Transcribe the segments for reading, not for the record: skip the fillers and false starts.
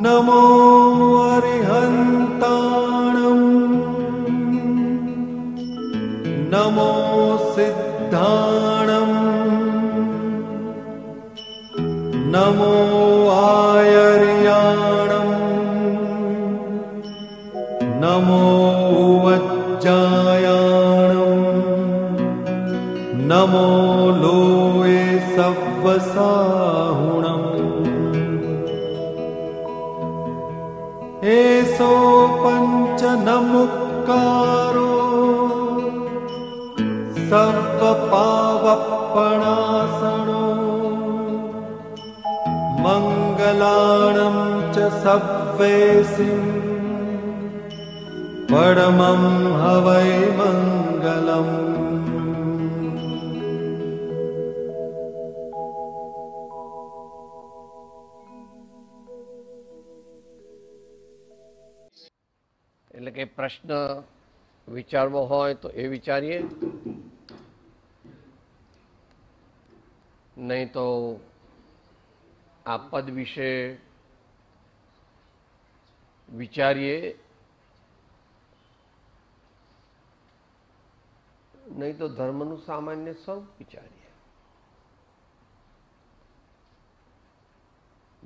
नमो अरिहन्ताणं नमो सिद्धाणं नमो आयर्याणं नमो वज्जायाणं नमो लोये सव्वसाहुणम् एसो पंच नमुक्कारो सर्वपावपणासनो मंगलाणं च सव्वेसिं परमं हवै मंगलम्। એટલે કે પ્રશ્ન વિચારવો હોય તો એ વિચારીએ, નહીં તો આ પદ વિશે વિચારીએ, નહીં તો ધર્મનું સામાન્ય સ્વરૂપ વિચારીએ.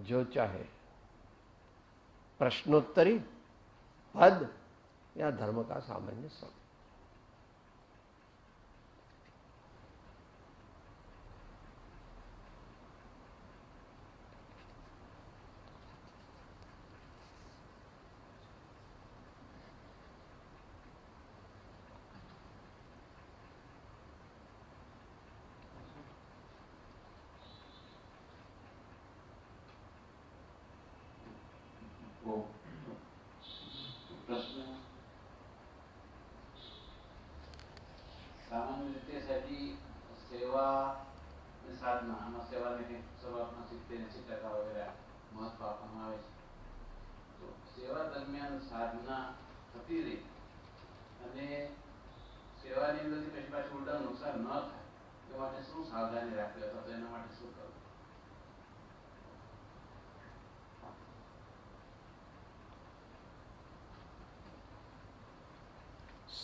જો ચાહે प्रश्नोत्तरी पद या धर्म का सामान्य स्वरूप.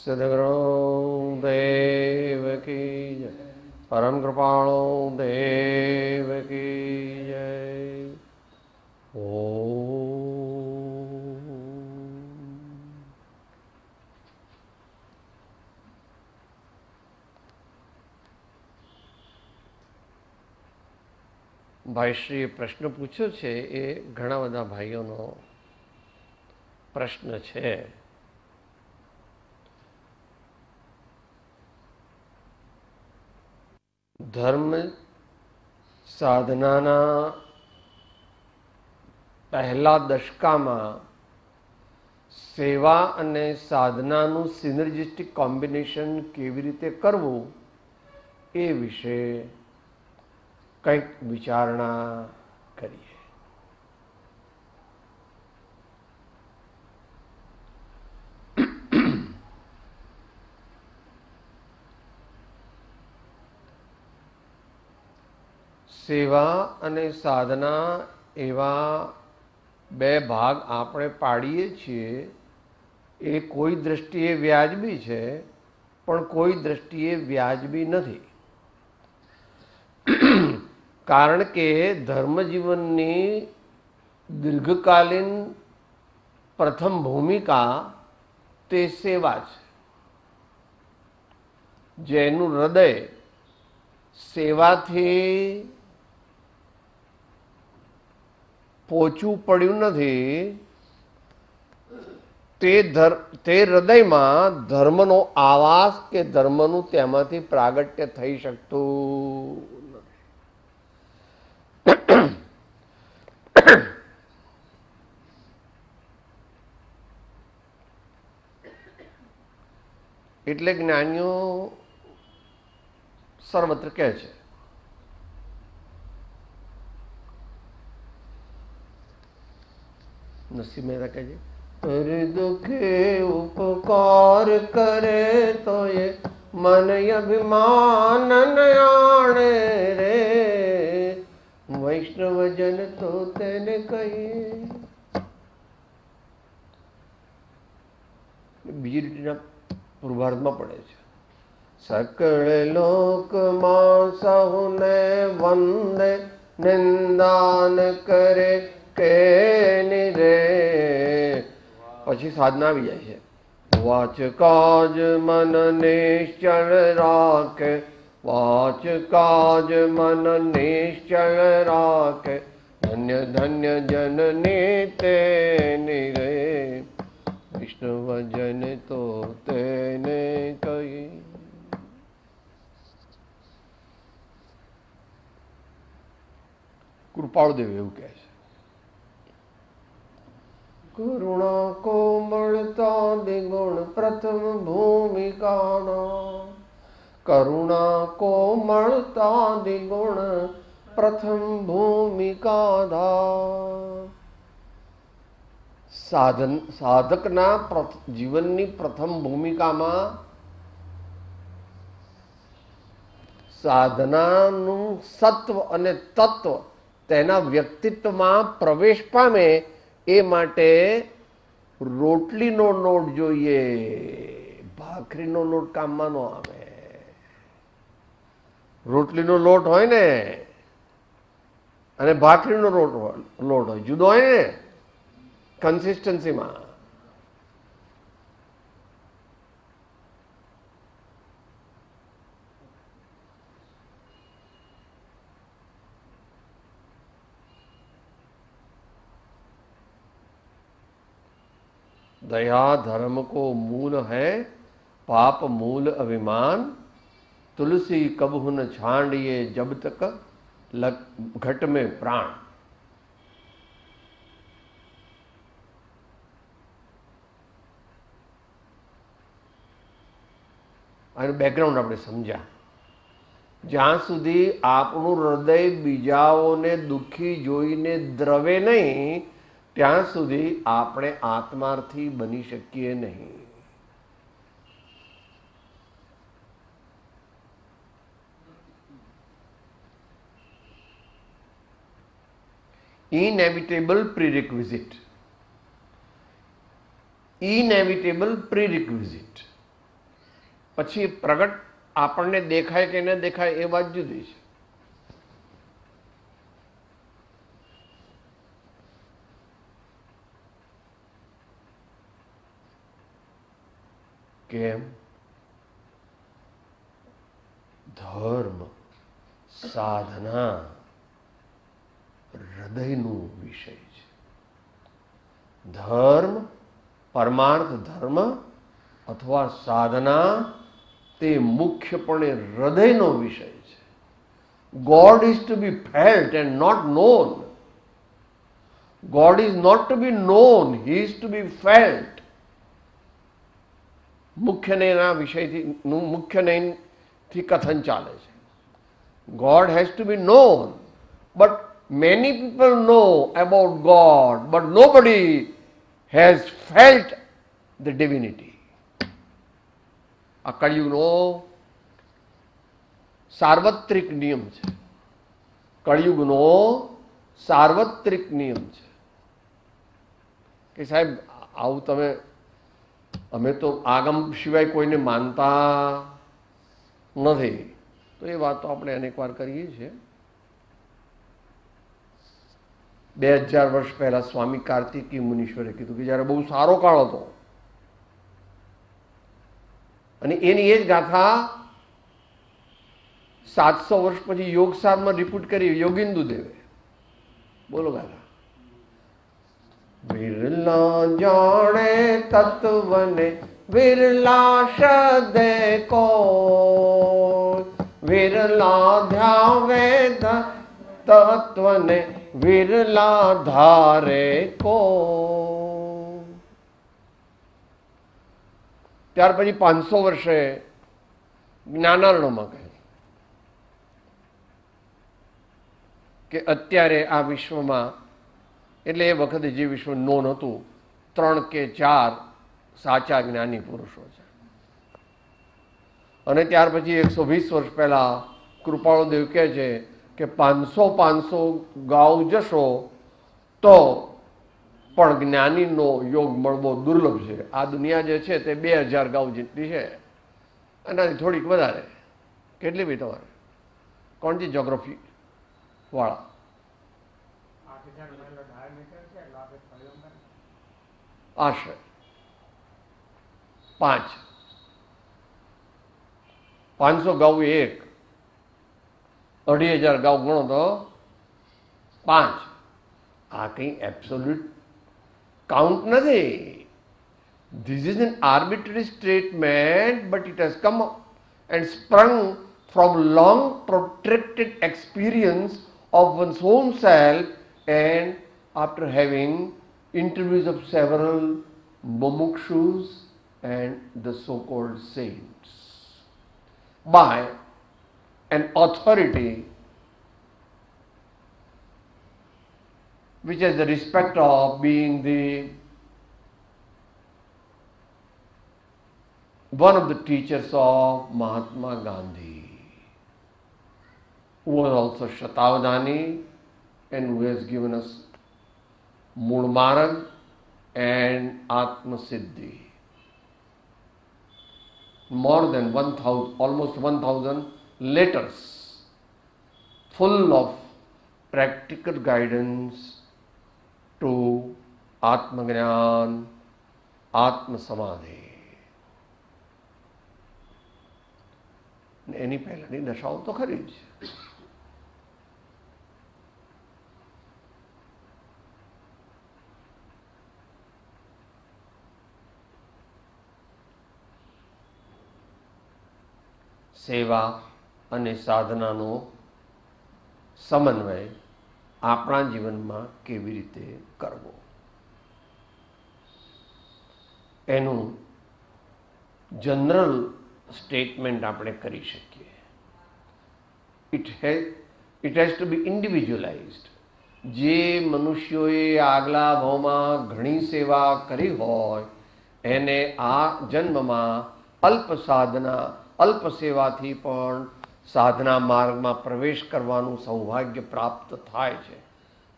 सद्गुरु देव की जय, परम कृपाणु देव की जय. ભાઈશ્રીએ પ્રશ્ન પૂછ્યો છે એ ઘણા બધા ભાઈઓનો પ્રશ્ન છે. ધર્મ સાધનાના પહેલા દશકામાં સેવા અને સાધનાનું સિનર્જિસ્ટિક કોમ્બિનેશન કેવી રીતે કરવું એ વિશે કંઈક વિચારણા કરીએ. સેવા અને સાધના એવા બે ભાગ આપણે પાડીએ છીએ. એ કોઈ દ્રષ્ટિએ વ્યાજબી છે, પણ કોઈ દ્રષ્ટિએ વ્યાજબી નથી. કારણ કે ધર્મજીવનની દીર્ઘકાલીન પ્રથમ ભૂમિકા તે સેવા છે. જેનું હૃદય સેવાથી પોચું પડ્યું નથી, તે હૃદયમાં ધર્મનો આવાસ કે ધર્મનું તેમાંથી પ્રાગટ્ય થઈ શકતું નથી. એટલે જ્ઞાનીઓ સર્વત્ર કહે છે નરસિંહ મહેતા કહે છે, પર દુખે ઉપકાર કરે તો એ मन अभिमान आणे रे वैष्णव जन तो तेने कही બીજી લીટીના પૂર્વાર્ધમાં પડે છે. સકળ લોકમાં સહુને વંદે નિંદાન કરે કે નિરે. પછી સાધના આવી જાય છે. વાચ કાજ મન નિશ્ચળ રાખે, વાચ કાજ મન નિશ્ચળ રાખે, ધન્ય ધન્ય જનની તે નિરે. વિષ્ણુ ભજન તો તેને કહી. કૃપાળુદેવ એવું કહે છે. કરુણા કોમળતા દ્વિગુણ પ્રથમ ભૂમિકાના, કરુણા કોમળતા દ્વિગુણ પ્રથમ ભૂમિકાના. સાધકના જીવનની પ્રથમ ભૂમિકામાં સાધનાનું સત્વ અને તત્વ તેના વ્યક્તિત્વમાં પ્રવેશ પામે એ માટે રોટલીનો લોટ જોઈએ. ભાખરીનો લોટ કામમાં ન આવે. રોટલીનો લોટ હોય ને અને ભાખરીનો લોટ હોય, જુદો હોય ને કન્સિસ્ટન્સીમાં. दया धर्म को मूल है, पाप मूल अभिमान, तुलसी कबहु न छांडिए जब तक घट में प्राण. આનું બેકગ્રાઉન્ડ આપણે સમજ્યા. જ્યાં સુધી આપણું હૃદય બીજાઓને દુઃખી જોઈને દ્રવે નહીં, ત્યાં સુધી આપણે આત્માર્થી બની શકીએ નહીં. ઇનએવિટેબલ પ્રીરિક્વિઝિટ. ઇનએવિટેબલ પ્રીરિક્વિઝિટ. પછી પ્રગટ આપણને દેખાય કે ન દેખાય એ વાત જુદી છે. કેમ? ધર્મ સાધના હૃદયનું વિષય છે. ધર્મ પરમાર્થ ધર્મ અથવા સાધના તે મુખ્યપણે હૃદયનો વિષય છે. God is to be felt and not known. God is not to be known, he is to be felt. મુખ્ય નયના વિષયથી મુખ્ય નયનથી કથન ચાલે છે. God has to be known, but many people know about God, but nobody has felt the divinity. આ કળિયુગનો સાર્વત્રિક નિયમ છે. કળિયુગનો સાર્વત્રિક નિયમ છે કે સાહેબ આવું તમે, અમે તો આગમ સિવાય કોઈને માનતા નથી. તો એ વાત તો આપણે અનેક વાર કરીએ છીએ. 2000 વર્ષ પહેલા સ્વામી કાર્તિકી મુનીશ્વરે કીધું કે જ્યારે બહુ સારો કાળ હતો, અને એની એ જ ગાથા 700 વર્ષ પછી યોગસારમાં રિપીટ કરી યોગિંદુ દેવે. બોલો ગાથા. વિરલા જાણે તત્વને વિરલા શબ્દે કો, વિરલા ધ્યાવે તત્વને વિરલા ધારે કો. ત્યાર પછી 500 વર્ષે જ્ઞાનાર્ણવમાં કહે કે અત્યારે આ વિશ્વમાં, એટલે એ વખતે જે વિશ્વ નોન હતું, 3 કે 4 સાચા જ્ઞાની પુરુષો છે. અને ત્યાર પછી 120 વર્ષ પહેલા કૃપાળુદેવ કહે છે કે 500 ગાઉ જશો તો પણ જ્ઞાનીનો યોગ મળવો દુર્લભ છે. આ દુનિયા જે છે તે 2000 ગાઉ જેટલી છે, એનાથી થોડીક વધારે. કેટલી બી તમારે કોણ છે જ્યોગ્રાફી વાળા? આશરે 500 ગાઉ એક, 2500 ગાઉ ગણો તો 5. આ કંઈ એબ્સોલ્યુટ કાઉન્ટ નથી. This is an arbitrary statement, but it has come and sprung from long protracted experience of one's own self and after having interviews of several mumukshus and the so-called saints by an authority which has the respect of being the one of the teachers of Mahatma Gandhi, who was also Shatabdani and who has given us Mool Marg and Atma Siddhi. More than 1000, almost 1000 letters full of practical guidance to Atma Gyan, Atma Samadhi. એની પહેલાની દશાઓ તો ખરી જ. સેવા અને સાધનાનો સમન્વય આપણા જીવનમાં કેવી રીતે કરવો, એનું જનરલ સ્ટેટમેન્ટ આપણે કરી શકીએ. ઇટ હેઝ ટુ બી ઇન્ડિવિજ્યુઅલાઇઝડ. જે મનુષ્યોએ આગલા ભાવમાં ઘણી સેવા કરી હોય એને આ જન્મમાં અલ્પ સાધના, અલ્પ સેવાથી પણ સાધના માર્ગમાં પ્રવેશ કરવાનું સૌભાગ્ય પ્રાપ્ત થાય છે.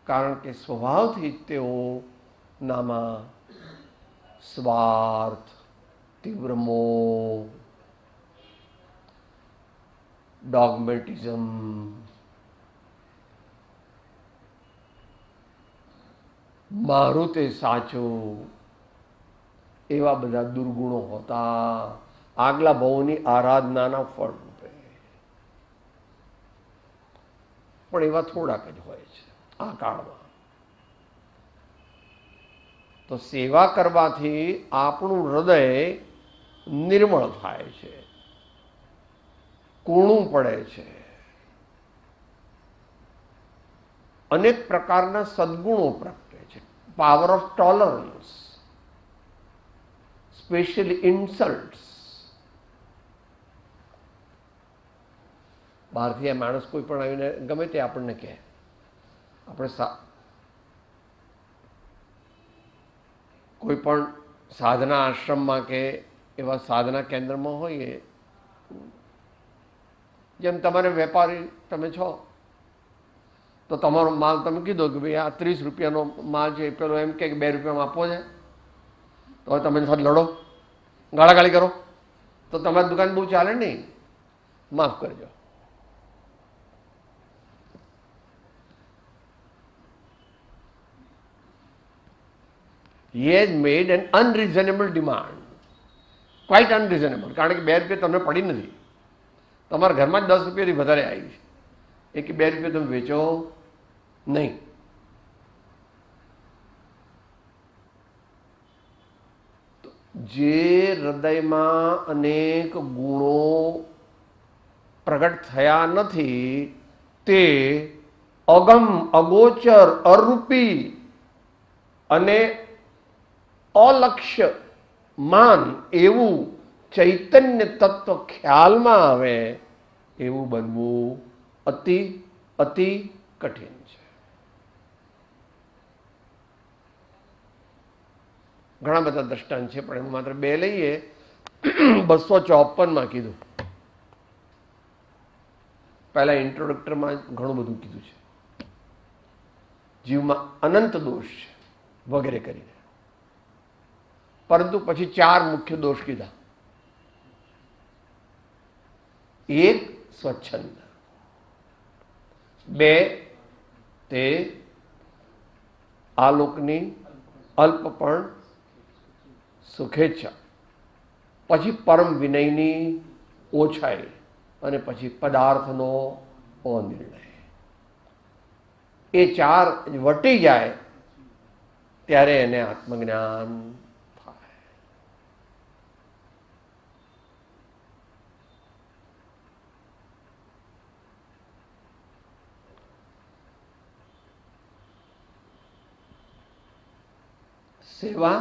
કારણ કે સ્વભાવથી જ તેઓનામાં સ્વાર્થ, તીવ્ર મોહ, ડોગમેટિઝમ, મારું તે સાચું, એવા બધા દુર્ગુણો હોતા આગલા ભાવની આરાધનાના ફળ રૂપે. પણ એવા થોડાક જ હોય છે આ કાળમાં. તો સેવા કરવાથી આપણું હૃદય નિર્મળ થાય છે, કૂણું પડે છે, અનેક પ્રકારના સદગુણો પ્રગટે છે. Power of tolerance, specially insults. બહારથી આ માણસ કોઈ પણ આવીને ગમે તે આપણને કહે, આપણે કોઈ પણ સાધના આશ્રમમાં કે એવા સાધના કેન્દ્રમાં હોઈએ, જેમ તમારે વેપારી તમે છો તો તમારો માલ તમે કીધો કે ભાઈ આ 30 રૂપિયાનો માલ છે, પેલો એમ કે 2 રૂપિયામાં આપવો છે, તો તમે સાથે લડો, ગાળાગાળી કરો, તો તમારી દુકાન બહુ ચાલે નહીં. માફ કરજો. He has made an unreasonable demand, quite unreasonable. કારણ કે 2 રૂપિયા તમને પડી નથી, તમારા ઘરમાં જ 10 રૂપિયાથી વધારે આવી છે. એ કે 2 રૂપિયા તમે વેચો નહીં. જે હૃદયમાં અનેક ગુણો પ્રગટ થયા નથી તે અગમ, અગોચર, અરૂપી અને અલક્ષ્ય માન એવું ચૈતન્ય તત્વ ખ્યાલમાં આવે એવું બનવું અતિ અતિ કઠિન છે. ઘણા બધા દ્રષ્ટાંત છે પણ એમાં માત્ર 2 લઈએ. 254માં કીધું, પહેલા ઇન્ટ્રોડક્ટરમાં ઘણું બધું કીધું છે. જીવમાં અનંત દોષ છે, વગેરે કરીને. પરંતુ પછી 4 મુખ્ય દોષ કીધા. એક સ્વચ્છંદ, 2 તે આલોકની અલ્પપણ સુખેચ્છા, પછી પરમ વિનયની ઓછાઈ, અને પછી પદાર્થનો અનિર્ણય. એ 4 વટી જાય ત્યારે એને આત્મજ્ઞાન થાય. સેવા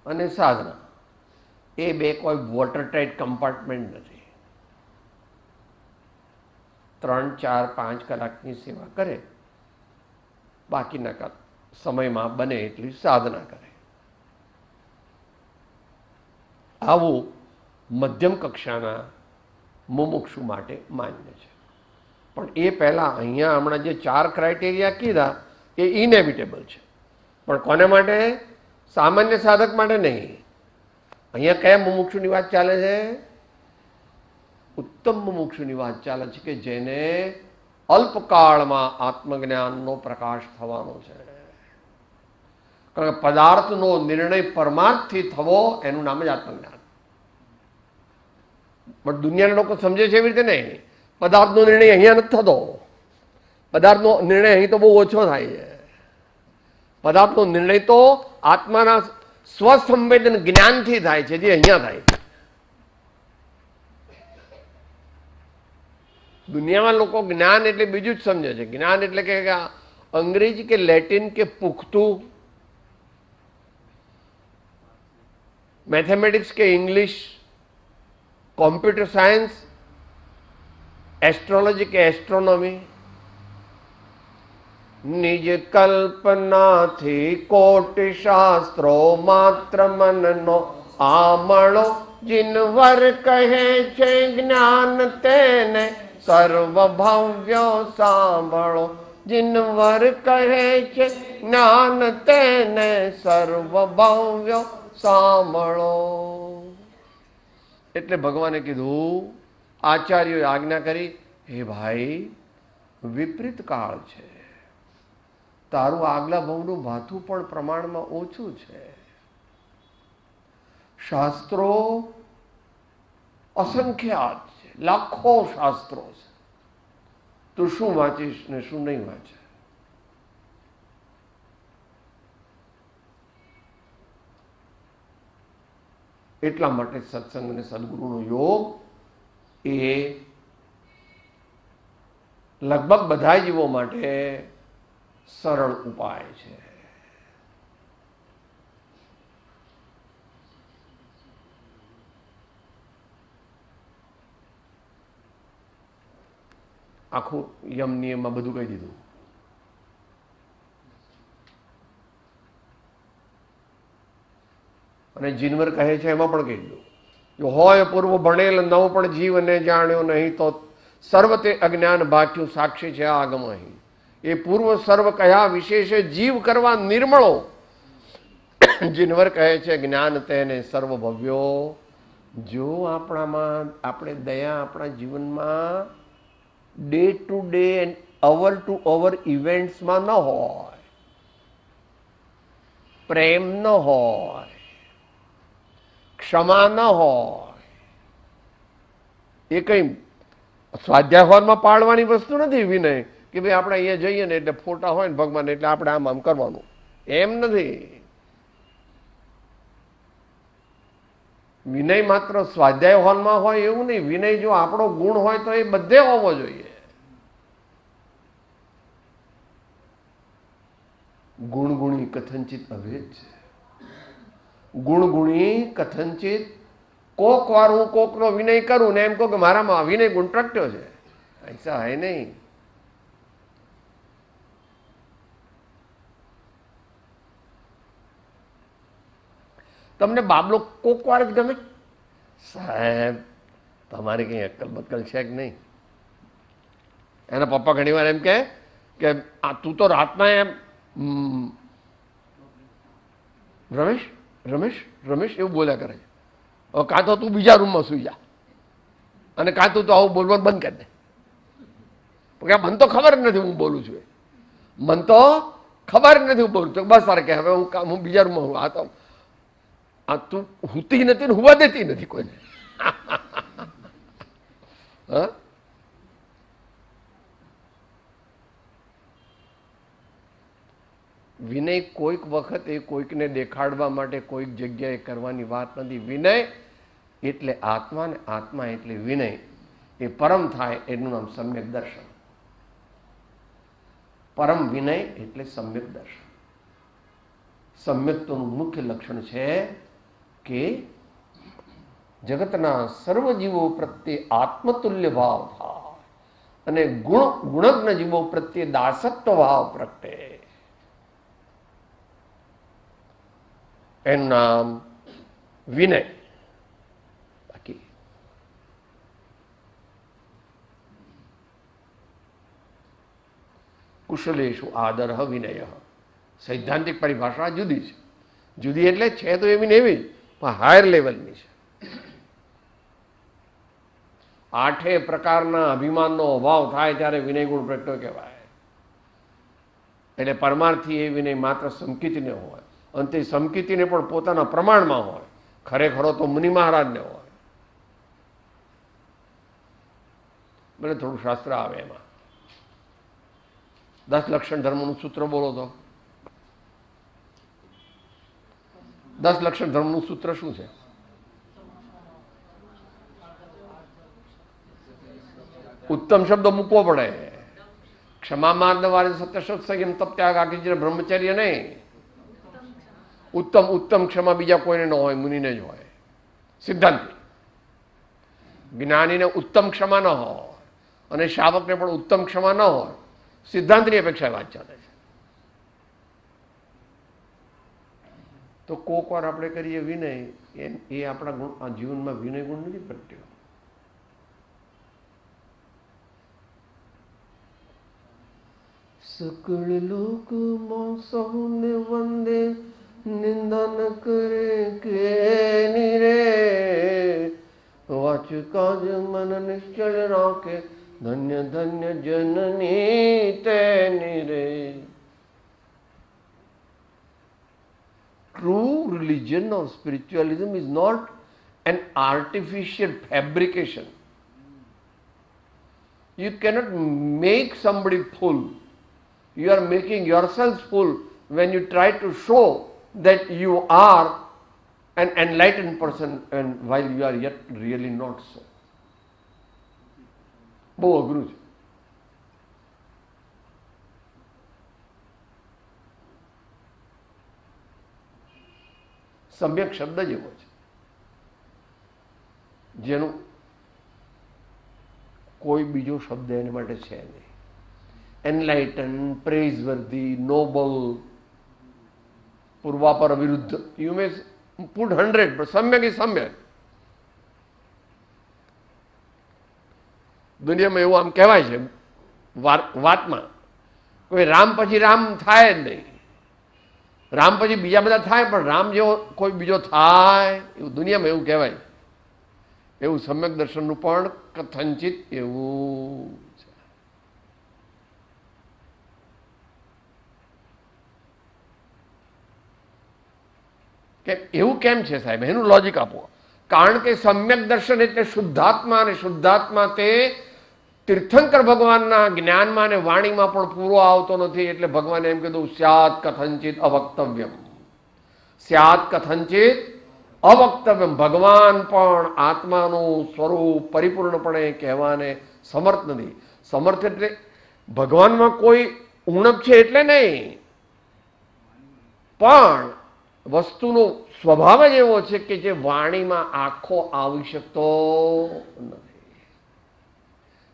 અને સાધના એ 2 કોઈ વોટર ટાઇટ કમ્પાર્ટમેન્ટ નથી. 3, 4, 5 કલાકની સેવા કરે, બાકીના સમયમાં બને એટલી સાધના કરે. આવું મધ્યમ કક્ષાના મુમુક્ષુ માટે માન્ય છે. પણ એ પહેલાં અહીંયા હમણાં જે 4 ક્રાઇટેરિયા કીધા એ ઇનેવિટેબલ છે. પણ કોને માટે? સામાન્ય સાધક માટે નહીં. અહીંયા કયા મુમુક્ષુની વાત ચાલે છે? ઉત્તમ મુમુક્ષુની વાત ચાલે છે કે જેને અલ્પકાળમાં આત્મજ્ઞાનનો પ્રકાશ થવાનો છે. કારણ કે પદાર્થનો નિર્ણય પરમાર્થથી થવો એનું નામ જ આત્મજ્ઞાન. પણ દુનિયાના લોકો સમજે છે એવી રીતે નહીં. પદાર્થનો નિર્ણય અહીંયા નથી થતો. પદાર્થનો નિર્ણય અહીં તો બહુ ઓછો થાય છે. પદાર્થનો નિર્ણય તો આત્માના સ્વસંવેદન જ્ઞાનથી થાય છે, જે અહીંયા થાય છે. દુનિયામાં લોકો જ્ઞાન એટલે બીજું જ સમજે છે. જ્ઞાન એટલે કે અંગ્રેજી કે લેટિન કે પુખ્તું, મેથેમેટિક્સ કે ઇંગ્લિશ, કોમ્પ્યુટર સાયન્સ, એસ્ટ્રોલોજી કે એસ્ટ્રોનોમી. નિજ કલ્પનાથી કોટી શાસ્ત્રો માત્ર મનનો આમળો. જીનવર કહે છે જ્ઞાન તેને સર્વભવ્યો સાંભળો. જીનવર કહે છે જ્ઞાન તેને સર્વભવ્યો સાંભળો. એટલે ભગવાને કીધું, આચાર્યોએ આજ્ઞા કરી, હે ભાઈ વિપરીત કાળ છે, તારું આગલા ભવનું ભાથું પણ પ્રમાણમાં ઓછું છે. શાસ્ત્રો અસંખ્યાત છે, લાખો શાસ્ત્રો છે. તું શું વાંચીશ ને શું નહીં વાંચે? એટલા માટે સત્સંગ અને સદગુરુનો યોગ એ લગભગ બધા જીવો માટે સરળ ઉપાય છે. આખું યમ નિયમમાં બધું કહી દીધું. અને જીનવર કહે છે એમાં પણ કહી દીધું, જો હોય પૂર્વ ભણેલ નવ પણ જીવને જાણ્યો નહીં તો સર્વ તે અજ્ઞાન ભાખ્યું સાક્ષી છે આગમ અહીં. એ પૂર્વ સર્વ કયા વિશેષે જીવ કરવા નિર્મળો. જીનવર કહે છે જ્ઞાન તેને સર્વ ભવ્યો. જો આપણામાં આપણે દયા આપણા જીવનમાં day to day and hour to hour ઇવેન્ટ્સમાં ન હોય, પ્રેમ ન હોય, ક્ષમા ન હોય, એ કઈ સ્વાધ્યાય હોલમાં પાડવાની વસ્તુ નથી. વિનય કે ભાઈ આપણે અહીંયા જઈએ ને એટલે ફોટા હોય ને ભગવાન એટલે આપણે આમ આમ કરવાનું, એમ નથી. વિનય માત્ર સ્વાધ્યાય હોલમાં હોય એવું નહીં. વિનય જો આપણો ગુણ હોય તો એ બધે હોવો જોઈએ. ગુણગુણી કથનચિત અભેદ છે. ગુણગુણી કથનચિત. કોક વાર હું કોકનો વિનય કરું ને એમ કહું કે મારામાં વિનય ગુણ પ્રગટ્યો છે, ऐसा है નહીં. તમને બાબલો કોક વાર જ ગમે? સાહેબ તમારે કઈ અક્કલ બક્કલ છે કે નહીં? એના પપ્પા ઘણી વાર એમ કે આ તું તો રાતના એમ રમેશ રમેશ રમેશ એવું બોલ્યા કરે છે. હવે કાં તો તું બીજા રૂમમાં સુઈ જા અને કાં તો આવું બોલવાનું બંધ કરી દે. મને તો ખબર જ નથી હું બોલું છું, મને તો ખબર જ નથી હું બોલું છું. બસ તારે કે હવે હું બીજા રૂમમાં હું. આ તું હુતી નથી ને હુવા દેતી નથી કોઈને. હા, વિનય કોઈક વખતે કોઈકને દેખાડવા માટે કોઈક જગ્યાએ કરવાની વાત નથી. વિનય એટલે આત્મા ને આત્મા એટલે વિનય. એ પરમ થાય એનું નામ સમ્યક દર્શન. પરમ વિનય એટલે સમ્યક દર્શન. સમ્યક્તોનું મુખ્ય લક્ષણ છે કે જગતના સર્વ જીવો પ્રત્યે આત્મતુલ્ય ભાવ થાય અને ગુણજ્ઞ જીવો પ્રત્યે દાસત્વ ભાવ પ્રગટે. એનું નામ વિનય. બાકી કુશલેશુ આદર વિનય. સૈદ્ધાંતિક પરિભાષા જુદી છે. જુદી એટલે છે તો એવી ને એવી, પણ હાયર લેવલની છે. આઠે પ્રકારના અભિમાનનો અભાવ થાય ત્યારે વિનય ગુણ પ્રગટો કહેવાય. એટલે પરમાર્થી એ વિનય માત્ર સમકીતીને હોય, અને તે સમકીતીને પણ પોતાના પ્રમાણમાં હોય. ખરેખરો તો મુનિ મહારાજને હોય. મને થોડું શાસ્ત્ર આવે એમાં. 10 લક્ષણ ધર્મનું સૂત્ર બોલો તો 10 લક્ષણ ધર્મનું સૂત્ર શું છે? ઉત્તમ શબ્દ મૂકવો પડે. ક્ષમા માર્ગ વારે સત્ય સંયમ તપ ત્યાગ આખી બ્રહ્મચર્ય નહીં. ઉત્તમ ક્ષમા બીજા કોઈને ન હોય, મુનિને જ હોય. સિદ્ધાંતિ જ્ઞાનીને ઉત્તમ ક્ષમા ન હોય અને શાવકને પણ ઉત્તમ ક્ષમા ન હોય. સિદ્ધાંતની અપેક્ષા વાત ચાલે છે. તો કોક વાર આપણે કરીએ વિનય, એ આપણા જીવનમાં વિનય ગુણ નથી પ્રગટ્યો. સકળ લોકમાં સૌને વંદે, નિંદા ન કરે કે નિરે, વાચ કાજ મન નિશ્ચળ રાખે, ધન્ય ધન્ય જનની તેની રે. True religion or spiritualism is not an artificial fabrication. You cannot make somebody full. You are making yourself full when you try to show that you are an enlightened person and while you are yet really not so. બહુ અઘરું છે. સમ્યક શબ્દ જ એવો છે જેનું કોઈ બીજો શબ્દ એના માટે છે નહીં. એનલાઇટન, પ્રેઝવર્ધી, નોબલ, પૂર્વાપર વિરુદ્ધ, યુ મે પુટ 100, but સમ્યક ઇઝ સમ્યક. દુનિયામાં એવું આમ કહેવાય છે વાતમાં, કોઈ રામ પછી રામ થાય જ નહીં. રામ પછી બીજા બધા થાય, પણ રામ જેવો કોઈ બીજો થાય એવું દુનિયામાં એવું કહેવાય. એવું સમ્યક દર્શનનું પણ કથનચિત એવું છે. એવું કેમ છે સાહેબ? એનું લોજિક આપો. કારણ કે સમ્યક દર્શન એટલે શુદ્ધાત્મા, અને શુદ્ધાત્મા તે તીર્થંકર ભગવાનના જ્ઞાનમાં અને વાણીમાં પણ પૂરો આવતો નથી. એટલે ભગવાને એમ કીધું સ્યાત કથંચિત અવક્તવ્યમ. સ્યાત કથંચિત અવક્તવ્યમ. ભગવાન પણ આત્માનું સ્વરૂપ પરિપૂર્ણપણે કહેવાને સમર્થ નથી. સમર્થ એટલે ભગવાનમાં કોઈ ઉણપ છે એટલે નહીં, પણ વસ્તુનો સ્વભાવ જ એવો છે કે જે વાણીમાં આખો આવી શકતો નથી.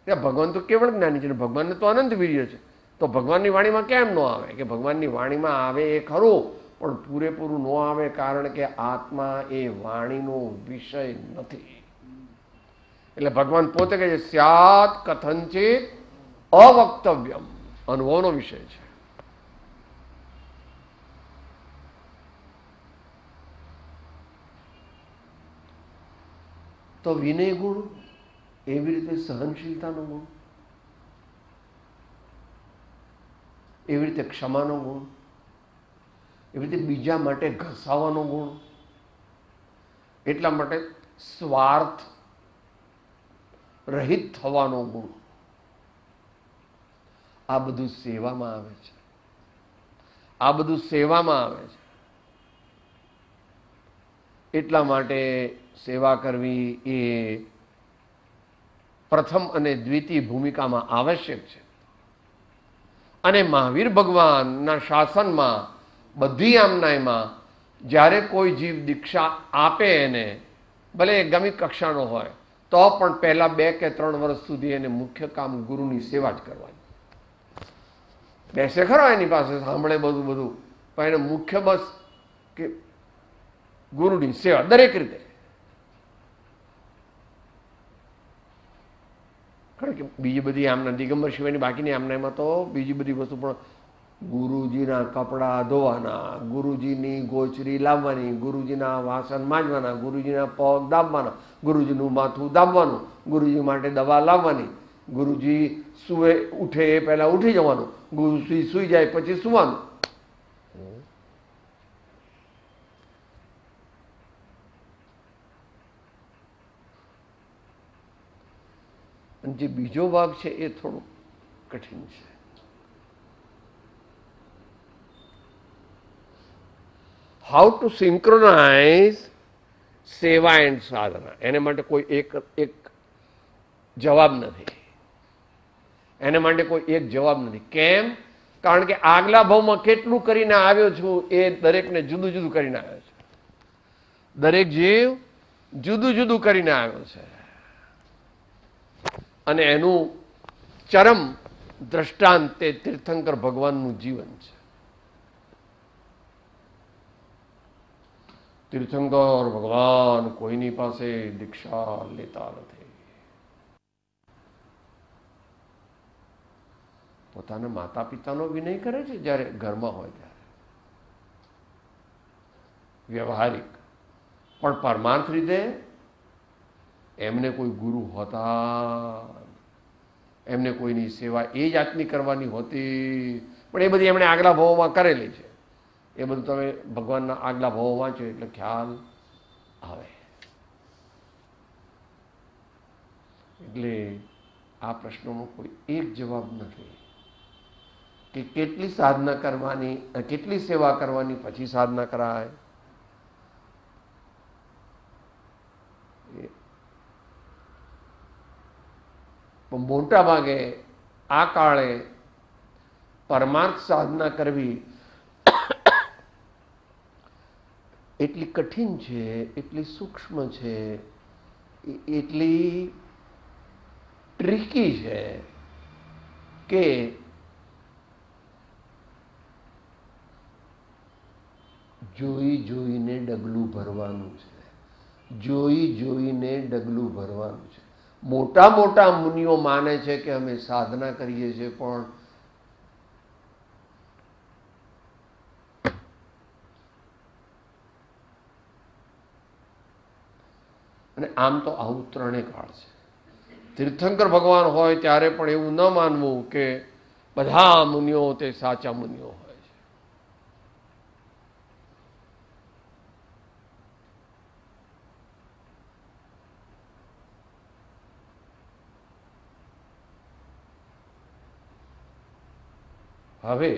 ભગવાન તો કેવળ જ્ઞાની છે, ભગવાનને તો અનંત વીર્ય છે. તો ભગવાનની વાણીમાં કેમ ન આવે? કે ભગવાનની વાણીમાં આવે એ ખરું, પણ પૂરેપૂરું ન આવે, કારણ કે આત્મા એ વાણીનો વિષય નથી. એટલે ભગવાન પોતે કહે છે સ્યાત કથંચિત અવક્તવ્યમ, અનુભવનો વિષય છે. તો વિનય ગુણ, એવી રીતે સહનશીલતાનો ગુણ, એવી રીતે ક્ષમાનો ગુણ, એવી રીતે બીજા માટે ઘસાવાનો ગુણ, એટલા માટે સ્વાર્થ રહિત થવાનો ગુણ, આ બધું સેવામાં આવે છે. આ બધું સેવામાં આવે છે. એટલા માટે સેવા કરવી એ પ્રથમ અને દ્વિતીય ભૂમિકામાં આવશ્યક છે. અને મહાવીર ભગવાનના શાસનમાં બધી આમનાઈમાં જ્યારે કોઈ જીવ દીક્ષા આપે એને, ભલે એ ગમે કક્ષાનો હોય, તો પણ પહેલા 2 કે 3 વર્ષ સુધી એને મુખ્ય કામ ગુરુની સેવા જ કરવાની. બેસે ખરો એની પાસે, સાંભળે બધું, પણ એને મુખ્ય બસ કે ગુરુની સેવા દરેક રીતે. કારણ કે બીજી બધી આમના દિગંબર સિવાયની બાકીની આમનામાં તો બીજી બધી વસ્તુ, પણ ગુરુજીના કપડાં ધોવાના, ગુરુજીની ગોચરી લાવવાની, ગુરુજીના વાસણ માંજવાના, ગુરુજીના પગ દાબવાના, ગુરુજીનું માથું દાબવાનું, ગુરુજી માટે દવા લાવવાની, ગુરુજી સુવે ઉઠે એ પહેલા ઉઠી જવાનું, ગુરુજી સુઈ જાય પછી સુવાનું. અને જે બીજો ભાગ છે એ થોડું કઠિન છે. હાઉ ટુ સિંક્રોનાઇઝ સેવા એન્ડ સાધના. એને માટે કોઈ એક જવાબ નથી. એને માટે કોઈ એક જવાબ નથી. કેમ? કારણ કે આગલા ભાવમાં કેટલું કરીને આવ્યો છું એ દરેકને જુદું જુદું કરીને આવ્યો છે. દરેક જીવ જુદું જુદું કરીને આવ્યો છે. અને એનું ચરમ દ્રષ્ટાંત તે તીર્થંકર ભગવાનનું જીવન છે. તીર્થંકર ભગવાન કોઈની પાસે દીક્ષા લેતા નથી. પોતાના માતા પિતાનો વિનય કરે છે જ્યારે ઘરમાં હોય ત્યારે, વ્યવહારિક. પણ પરમાર્થ રીતે એમને કોઈ ગુરુ હોતા, એમને કોઈની સેવા એ જાતની કરવાની હોતી, પણ એ બધી એમણે આગલા ભાવોમાં કરેલી છે. એ બધું તમે ભગવાનના આગલા ભાવો વાંચો એટલે ખ્યાલ આવે. એટલે આ પ્રશ્નનો કોઈ એક જવાબ નથી કે કેટલી સાધના કરવાની, કેટલી સેવા કરવાની પછી સાધના કરાય. મોટા ભાગે આ કાળે પરમાર્થ સાધના કરવી એટલી કઠિન છે, એટલી સૂક્ષ્મ છે, એટલી ટ્રિકી છે કે જોઈ જોઈને ડગલું ભરવાનું છે. જોઈ જોઈને ડગલું ભરવાનું છે. મોટા મોટા મુનિઓ માને છે કે અમે સાધના કરીએ છીએ, પણ અને આમ તો આવું 3 કાળ છે. તીર્થંકર ભગવાન હોય ત્યારે પણ એવું ન માનવું કે બધા મુનિઓ તે સાચા મુનિઓ હોય છે. હવે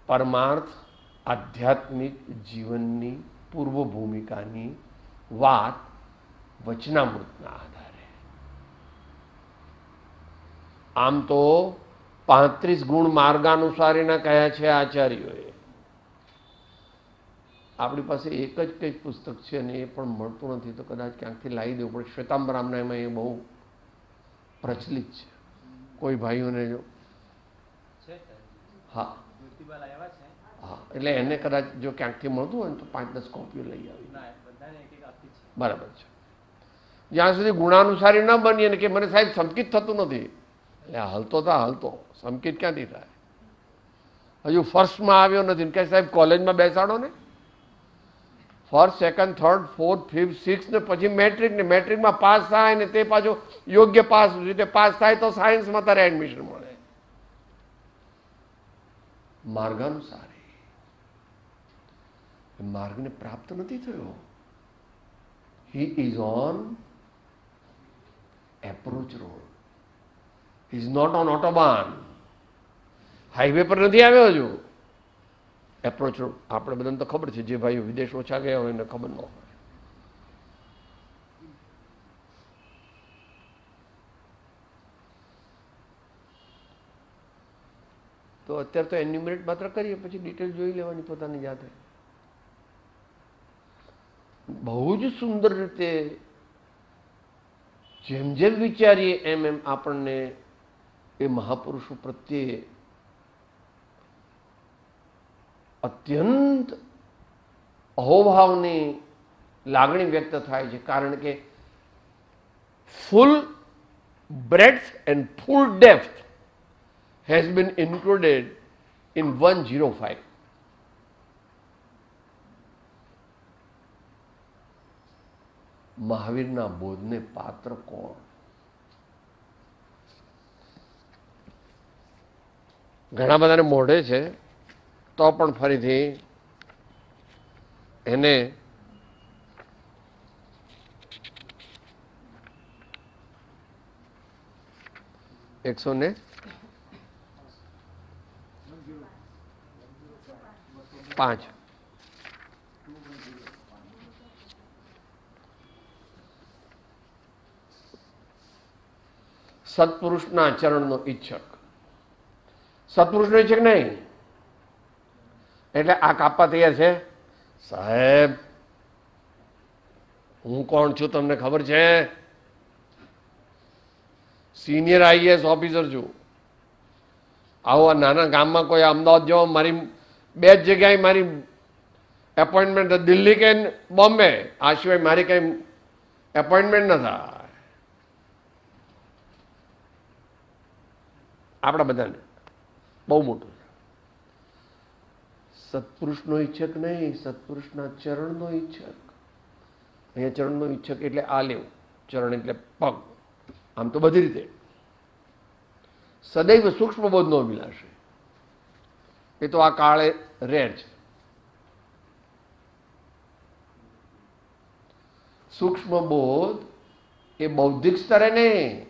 પરમાર્થ આધ્યાત્મિક જીવનની પૂર્વ ભૂમિકાની વાત વચનામૃતના આધારે. આમ તો 35 ગુણ માર્ગાનુસારીના કયા છે આચાર્યોએ. આપણી પાસે એક જ કંઈક પુસ્તક છે અને એ પણ મળતું નથી, તો કદાચ ક્યાંકથી લાવી દેવું પડે. શ્વેતાંબરામના એમાં એ બહુ પ્રચલિત છે. કોઈ ભાઈઓને જો હા હા, એટલે એને કદાચ જો ક્યાંકથી મળતું હોય ને તો 5-10 કોપીઓ લઈ આવી. બરાબર છે. જ્યાં સુધી ગુણાનુસારી ન બનીએ ને કે મને સાહેબ સંકિત થતું નથી, એટલે હલતો સમકિત ક્યાંથી થાય? હજુ ફર્સ્ટમાં આવ્યો નથી કે સાહેબ કોલેજમાં બેસાડો ને, first second third fourth fifth six ને પછી મેટ્રિક ને મેટ્રિકમાં પાસ થાય ને તે પાછું યોગ્ય રીતે પાસ થાય તો સાયન્સમાં તારે એડમિશન મળે માર્ગાનુસાર. માર્ગને પ્રાપ્ત નથી થયો. He is on approach road, is not on autobahn. Highway પર નથી આવ્યો હજુ, એપ્રોચ રોડ. આપણે બધાને તો ખબર છે, જે ભાઈઓ વિદેશ ઓછા ગયા હોય એને ખબર ન હોય. તો અત્યારે તો એન્યુમરેટ માત્ર કરીએ, પછી ડિટેલ જોઈ લેવાની પોતાની જાતે. બહુ જ સુંદર રીતે જેમ જેમ વિચારીએ એમ એમ આપણને એ મહાપુરુષો પ્રત્યે અત્યંત અહોભાવની લાગણી વ્યક્ત થાય છે. કારણ કે ફૂલ breadth and full depth has been included in 105. મહાવીરના બોધને પાત્ર કોણ? ઘણા બધાને મોઢે છે, તો પણ ફરીથી એને એકસો ને 5 સત્પુરુષના ચરણનો ઈચ્છક. સત્પુરુષનો ઈચ્છક નહીં એટલે આ કાપવા તૈયાર છે. સાહેબ હું કોણ છું તમને ખબર છે? સિનિયર આઈએએસ ઓફિસર છું. આવો આ નાના ગામમાં કોઈ અમદાવાદ જેવો મારી 2 જગ્યાએ મારી એપોઇન્ટમેન્ટ, દિલ્હી કે બોમ્બે, આ સિવાય મારી કઈ એપોઇન્ટમેન્ટ ન થાય. આપણા બધાને બહુ મોટું છે. સત્પુરુષનો ઈચ્છક નહીં, સત્પુરુષના ચરણનો ઈચ્છક. અહીંયા ચરણનો ઈચ્છક એટલે આ લેવું, ચરણ એટલે પગ. આમ તો બધી રીતે સદૈવ સૂક્ષ્મ બોધનો અભિલાષ. એ તો આ કાળે રેર છે. સૂક્ષ્મ બોધ એ બૌદ્ધિક સ્તરે નહીં.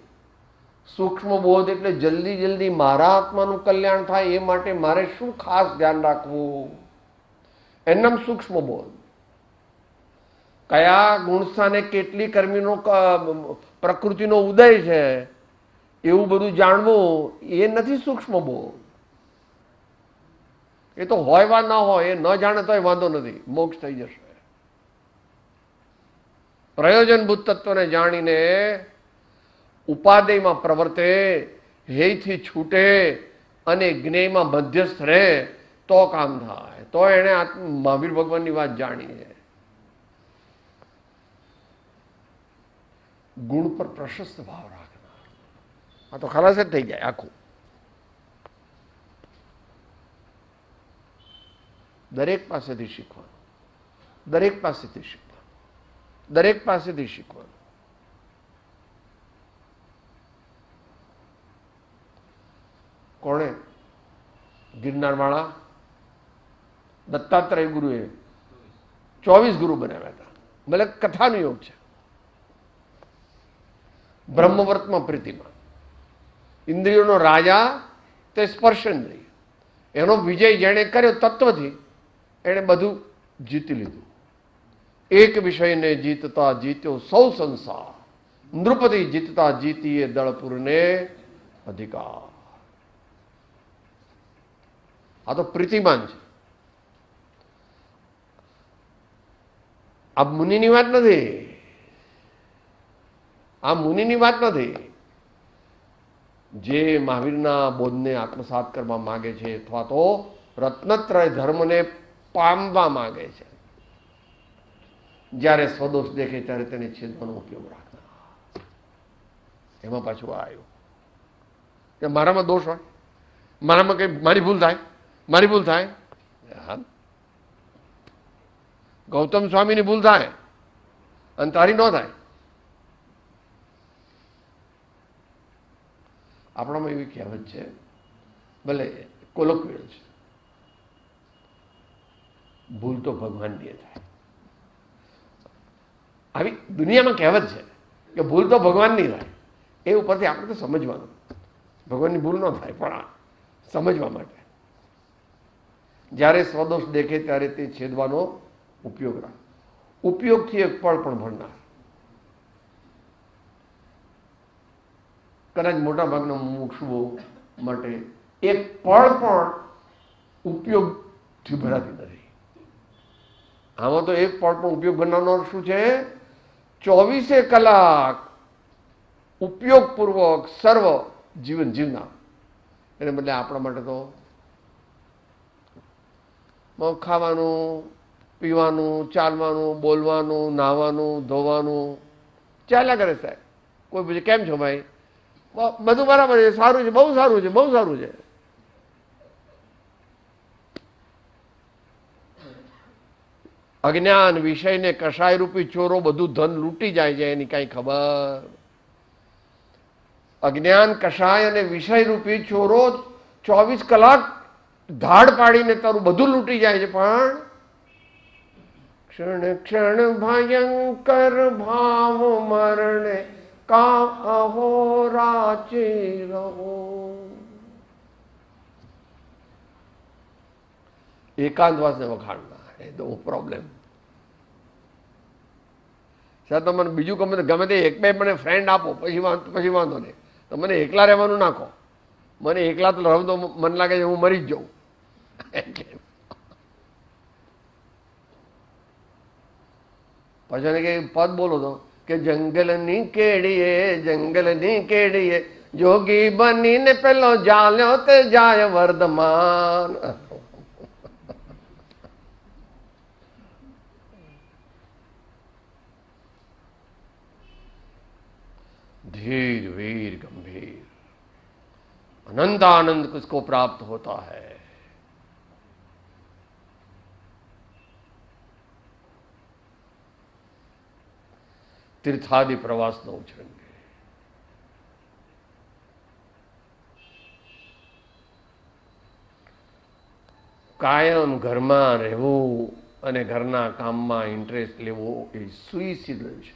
સૂક્ષ્મ બોધ એટલે જલ્દી જલ્દી મારા આત્માનું કલ્યાણ થાય એ માટે મારે શું ખાસ ધ્યાન રાખવું, એનું નામ સૂક્ષ્મ બોધ. કયા ગુણસ્થાને કેટલી કર્મીનો પ્રકૃતિનો ઉદય છે એવું બધું જાણવું એ નથી સૂક્ષ્મ બોધ. એ તો હોય વા ના હોય, એ ન જાણે તોય વાંધો નથી, મોક્ષ થઈ જશે. પ્રયોજનભૂત તત્વને જાણીને ઉપાદેયમાં પ્રવર્તે, હેયથી છૂટે અને જ્ઞેયમાં મધ્યસ્થ રહે તો કામ થાય. તો એણે મહાવીર ભગવાનની વાત જાણી છે. ગુણ પર પ્રશસ્ત ભાવ રાખનાર. આ તો ખલાસ જ થઈ જાય આખું. દરેક પાસેથી શીખવાનું, દરેક પાસેથી શીખવાનું, દરેક પાસેથી શીખવાનું. કોણે? ગિરનારવાળા દત્તાત્રેય ગુરુએ 24 ગુરુ બનાવ્યા હતા. ભલે કથાનો યોગ છે. બ્રહ્મવર્તમાં પ્રીતિમાં ઇન્દ્રિયોનો રાજા તે સ્પર્શેન્દ્રિય, એનો વિજય જેણે કર્યો તત્વથી એણે બધું જીતી લીધું. એક વિષયને જીતતા જીત્યો સૌ સંસાર, નૃપતિ જીતતા જીતીએ દળપુરને અધિકાર. આ તો પ્રીતિમાન છે. આ મુનિની વાત નથી, આ મુનિની વાત નથી. જે મહાવીરના બોધને આત્મસાત કરવા માંગે છે અથવા તો રત્નત્રય ધર્મને પામવા માંગે છે, જ્યારે સ્વદોષ દેખે ત્યારે તેને છેદવાનો ઉપયોગ રાખના. એમાં પાછું આવ્યું કે મારામાં દોષ હોય, મારામાં કઈ મારી ભૂલ થાય મારી ભૂલ થાય, ગૌતમ સ્વામીની ભૂલ થાય અને તારી ન થાય. આપણામાં એવી કહેવત છે, ભલે કોલોક્વિયલ છે, ભૂલ તો ભગવાનની થાય. આવી દુનિયામાં કહેવત છે કે ભૂલ તો ભગવાનની થાય. એ ઉપરથી આપણે તો સમજવાનું, ભગવાનની ભૂલ ન થાય, પણ સમજવા માટે જ્યારે સ્વદોષ દેખે ત્યારે તે છેદવાનો ઉપયોગ રાખ. ઉપયોગથી એક પળ પણ ભણનાર. કદાચ મોટા ભાગના મુમુક્ષુઓ માટે એક પળ પણ ઉપયોગથી ભરાતી નથી. આમાં તો એક પળ પણ ઉપયોગ ભરનારનો શું છે? 24 કલાક ઉપયોગપૂર્વક સર્વ જીવન જીવના. એને બદલે આપણા માટે તો ખાવાનું, પીવાનું, ચાલવાનું, બોલવાનું, નાહવાનું, ધોવાનું ચાલ્યા કરે સાહેબ. કોઈ પૂછે કેમ છો ભાઈ? બધું બરાબર છે, સારું છે, બહુ સારું છે, બહુ સારું છે. અજ્ઞાન વિષયને કષાય રૂપી ચોરો બધું ધન લૂંટી જાય છે, એની કઈ ખબર? અજ્ઞાન કષાય અને વિષય રૂપી ચોરો 24 કલાક ધાડ પાડીને તારું બધું લૂંટી જાય છે, પણ ક્ષણ ક્ષણ ભયંકર ભાવ મરણે કા અહો રાચી રહો. એકાંતવાસને વખાણના એ તો પ્રોબ્લેમ. સાહેબ તમે બીજું ગમે તે એક બે મને ફ્રેન્ડ આપો, પછી વાંધો નહીં. તો મને એકલા રહેવાનું નાખો. મને એકલા તો રહું તો મને લાગે છે હું મરી જ જાઉં. પછી કે પદ બોલો તો કે જંગલની કેડીએ જોગી બનીને પેલો જાલ્યો તે જાય વર્ધમાન. धीर वीर गंभीर अनंत आनंद किसको प्राप्त होता है? तीर्थादि प्रवास न उछरेंगे. કાયમ ઘરમાં રહેવું અને ઘરના કામમાં ઇન્ટરેસ્ટ લેવો એ સુઇસિડલ છે.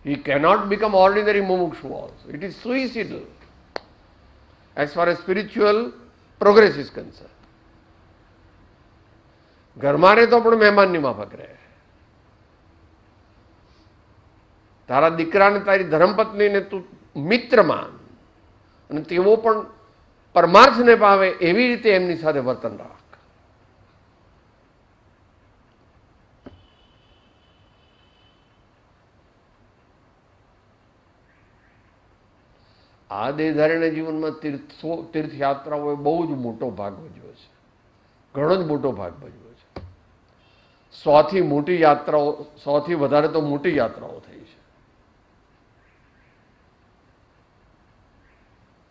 He cannot become ordinary mumukshu also. It is suicidal as far as spiritual progress is concerned. ઘરમાં રહે તો પણ મહેમાનની માફક રહે. તારા દીકરાને તારી ધર્મપત્નીને તું મિત્ર માન અને તેઓ પણ પરમાર્થને પાવે એવી રીતે એમની સાથે વર્તન રાખ. આ દેહધારીના જીવનમાં તીર્થયાત્રાઓએ બહુ જ મોટો ભાગ ભજવ્યો છે, ઘણો જ મોટો ભાગ ભજવ્યો છે. 100થી મોટી યાત્રાઓ, 100થી વધારે તો મોટી યાત્રાઓ થઈ છે.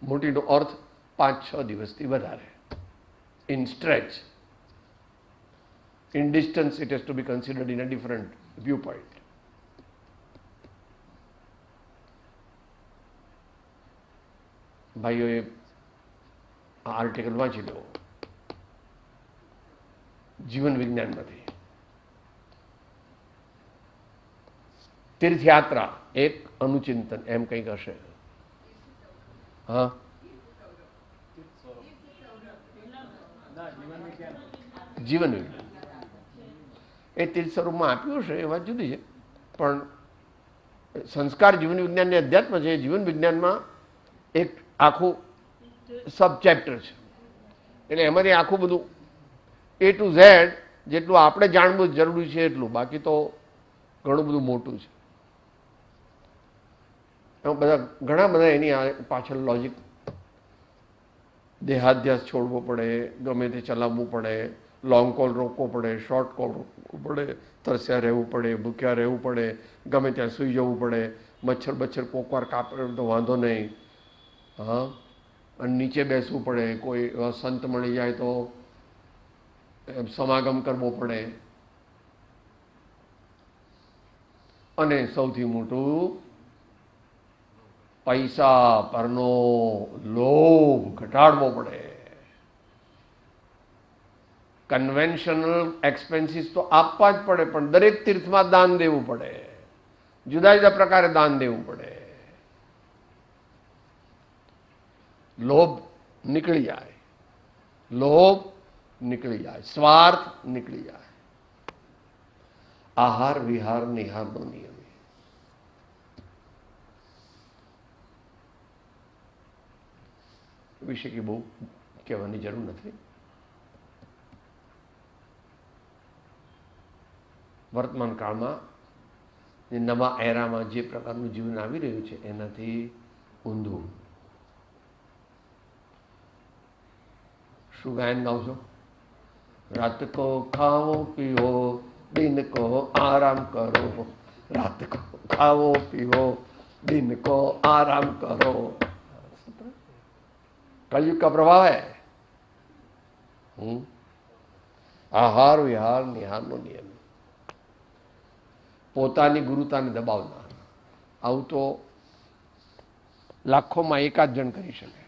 મોટીનો અર્થ 5-6 દિવસથી વધારે. In stretch, in distance it has to be considered in a different view point. ભાઈઓએ આ આર્ટિકલ વાંચી લો જીવન વિજ્ઞાનમાંથી. તીર્થયાત્રા એક અનુચિંતન એમ કંઈક હશે. હા, જીવન વિજ્ઞાન એ તીર્થ સ્વરૂપમાં આપ્યું હશે એ વાત જુદી છે, પણ સંસ્કાર જીવન વિજ્ઞાનની અધ્યાત્મ છે. જીવન વિજ્ઞાનમાં એક આખું સબ ચેપ્ટર છે, એટલે એમાંથી આખું બધું A to Z જેટલું આપણે જાણવું જરૂરી છે એટલું, બાકી તો ઘણું બધું મોટું છે. ઘણા બધા એની પાછળ લોજિક, દેહાધ્યાસ છોડવો પડે, ગમે તે ચલાવવું પડે, લોંગ કોલ રોકવો પડે, શોર્ટ કોલ રોકવું પડે, તરસ્યા રહેવું પડે, ભૂખ્યા રહેવું પડે, ગમે ત્યાં સૂઈ જવું પડે, મચ્છર કોકવાર કાપે તો વાંધો નહીં. હા, અને નીચે બેસવું પડે, કોઈ સંત મળી જાય તો સમાગમ કરવો પડે, અને સૌથી મોટું પૈસા પરનો લોભ ઘટાડવો પડે. કન્વેન્શનલ એક્સપેન્સીસ તો આપવા જ પડે, પણ દરેક તીર્થમાં દાન દેવું પડે, જુદા જુદા પ્રકારે દાન દેવું પડે. લોભ નીકળી જાય, લોભ નીકળી જાય, સ્વાર્થ નીકળી જાય. આહાર વિહાર નિહારનો નિયમ વિશે કે બહુ કહેવાની જરૂર નથી. વર્તમાન કાળમાં નવા એરામાં જે પ્રકારનું જીવન આવી રહ્યું છે એનાથી ઊંધું. શું ગાયન ગાવ છો? રાત કો ખાઓ પીઓ, दिन को आराम करो, रात को खाओ पियो, दिन को आराम करो. कलयुग का प्रभाव है. आहार विहार निहार नो नियम. પોતાની ગુરુતાને દબાવનાર. આવું તો લાખોમાં એકાદ જણ કરી શકે.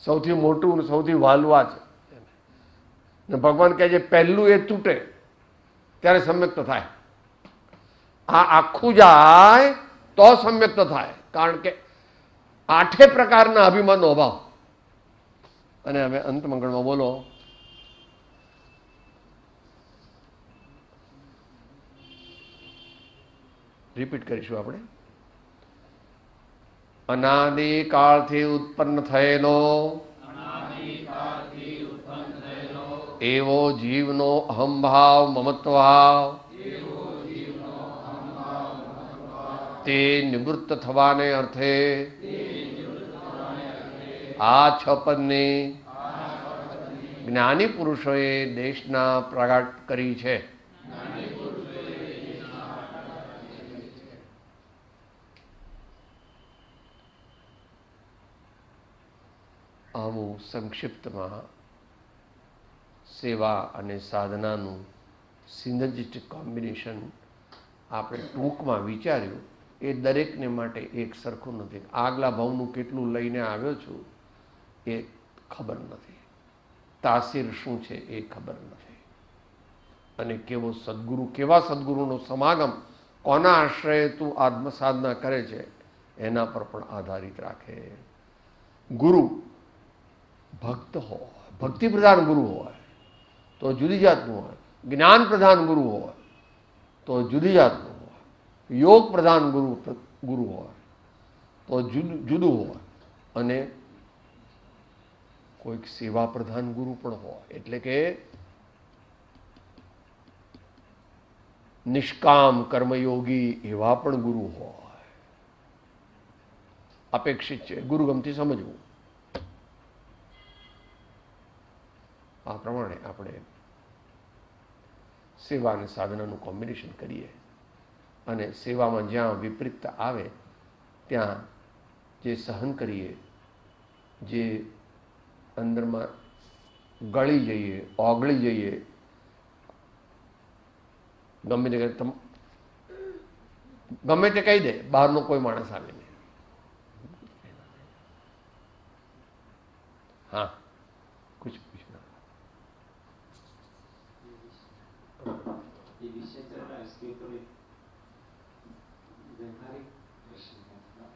સૌથી મોટું સૌથી વાલવા છે. ભગવાન કહે છે પહેલું એ તૂટે ત્યારે સમ્યક્ત થાય. આ આખું જાય તો સમ્યક્ત થાય, કારણ કે 8 પ્રકારના અભિમાનનો અભાવ. અને હવે અંત મંગળમાં બોલો. રિપીટ કરીશું આપણે. અનાદિ કાળથી ઉત્પન્ન થયેલો એવો જીવનો અહંભાવ મમત્વભાવ તે નિવૃત્ત થવાને અર્થે આ 6 પદની જ્ઞાની પુરુષોએ દેશના પ્રગટ કરી છે. આવું સંક્ષિપ્તમાં સેવા અને સાધનાનું સિનર્જિસ્ટિક કોમ્બિનેશન આપણે ટૂંકમાં વિચાર્યું. એ દરેકને માટે એક સરખું નથી. આગલા ભાવનું કેટલું લઈને આવ્યો છું એ ખબર નથી, તાસીર શું છે એ ખબર નથી, અને કેવો સદગુરુ, કેવા સદગુરુનો સમાગમ કોના આશ્રયે તું આત્મસાધના કરે છે એના પર પણ આધારિત રાખે. ગુરુ ભક્ત હોય, ભક્તિ પ્રધાન ગુરુ હોય તો જુદી જાતનું હોય, જ્ઞાન પ્રધાન ગુરુ હોય તો જુદી જાતનું હોય, યોગ પ્રધાન ગુરુ હોય તો જુદું હોય, અને કોઈક સેવા પ્રધાન ગુરુ પણ હોય. એટલે કે નિષ્કામ કર્મયોગી એવા પણ ગુરુ હોય. અપેક્ષિત છે ગુરુગમથી સમજવું. આ પ્રમાણે આપણે સેવા અને સાધનાનું કોમ્બિનેશન કરીએ, અને સેવામાં જ્યાં વિપરીતતા આવે ત્યાં જે સહન કરીએ, જે અંદરમાં ગળી જઈએ, ઓગળી જઈએ, ગમે તે કહી દે બહારનો કોઈ માણસ આવીને. હા, કુછ પૂછના.